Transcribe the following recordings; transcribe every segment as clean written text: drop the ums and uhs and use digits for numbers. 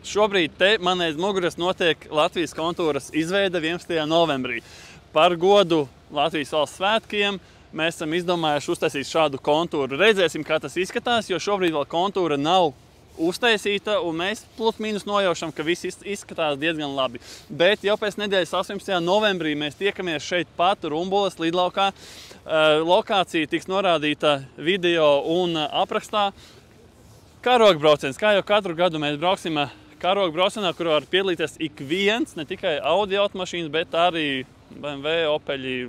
Šobrīd te man aiz muguras notiek Latvijas kontūras izveide 11. novembrī. Par godu Latvijas valsts svētkiem mēs esam izdomājuši uztaisīt šādu kontūru. Redzēsim, kā tas izskatās, jo šobrīd vēl kontūra nav uztaisīta, un mēs plus mīnus nojaušam, ka viss izskatās diezgan labi. Bet jau pēc nedēļas 18. novembrī mēs tiekamies šeit pat Rumbulas lidlaukā. Lokācija tiks norādīta video un aprakstā. Karogbrauciens, kā jau katru gadu mēs brauksim karogbraucienā, kur var piedalīties ik viens, ne tikai Audi automašīnas, bet arī BMW, Opeļi,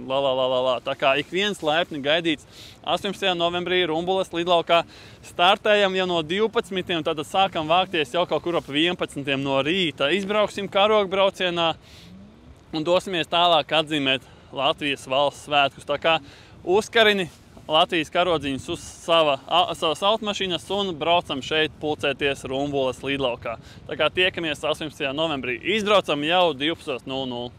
Tā kā ik viens laipni gaidīts 18. novembrī Rumbulas lidlaukā. Startējam jau no 12, tad sākam vākties jau kaut kur ap 11 no rīta. Izbrauksim karogbraucienā un dosimies tālāk atzīmēt Latvijas valsts svētkus. Tā kā uzkarini Latvijas karodziņus uz savas automašīnas un braucam šeit pulcēties Rumbulas lidlaukā. Tā kā tiekamies 18. novembrī. Izbraucam jau 12:00.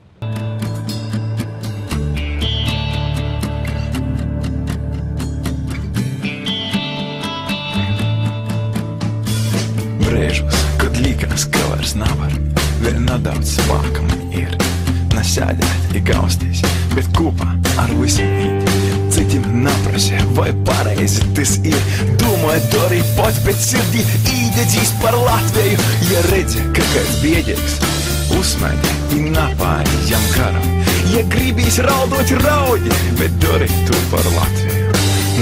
Brēžos, kad likās, ka vairs nevar, vēl nedaudz spēka man ir. Насядēt и gausties, bet kopā ar visiem īt. Citim naprasē, vai pareizi tas ir. Domāju, darīt pats, bet sirdī īdedzīs par Latviju. Ja redzi, ka kāds biedīgs uzsmaidi i napājam garam. Ja gribīs raudot, raudi, bet dari tu par Latviju.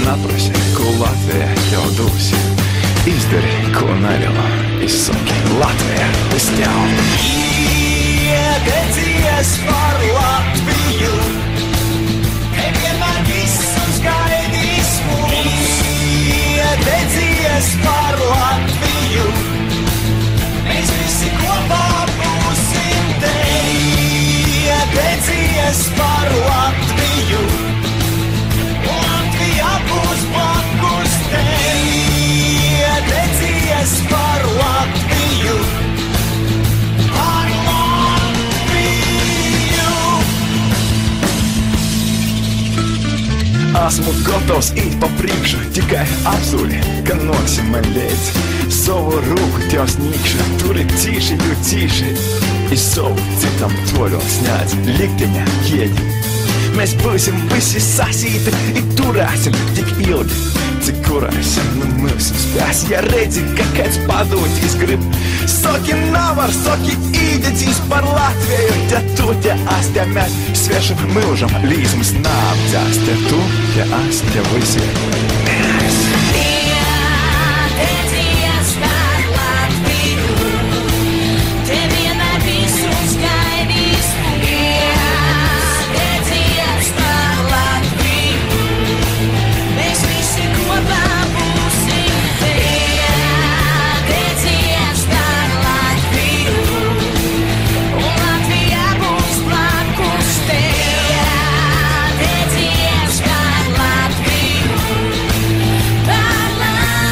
Naprasē, ko Latvija tev dos. Izdari, ko neļaunā, izsaki Latvija bez tev. Iededzies par Latviju, nevienmēr visus gaidīs mums. Iededzies par Latviju, mēs visi kopā būsim te. Iededzies par Latviju, Latvija būs blakus te. Iededzies par Latviju, par Esmu gatavs īt pa priekšu, tikai apsūļi, ka noksim man līdzi. Savu roku tev sniegšu, turi cīši, jo cīši. I savu citam toļot sniedz, likteņa ķieģi. Mēs būsim visi sasīti i turēsim tik ilgi, cik kurēsim, nu mūsim spēs. Ja redzi, ka kāds padūtīs grib, saki nevar, saki īdedzīs par Latviju. Te tu, te es, te mēs svešam mūžam līdz neapdzēs. Te tu, te es, te visi mēs. Iededzies par Latviju, te vienmēr visus gaidīs. Iededzies par Latviju, mēs visi kopā būsim te. Iededzies par Latviju, un Latvija būs blakus te. Iededzies par Latviju, par Latviju.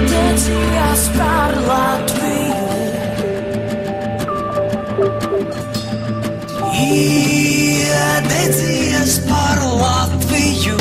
Iededzies par Latviju, iededzies par Latviju.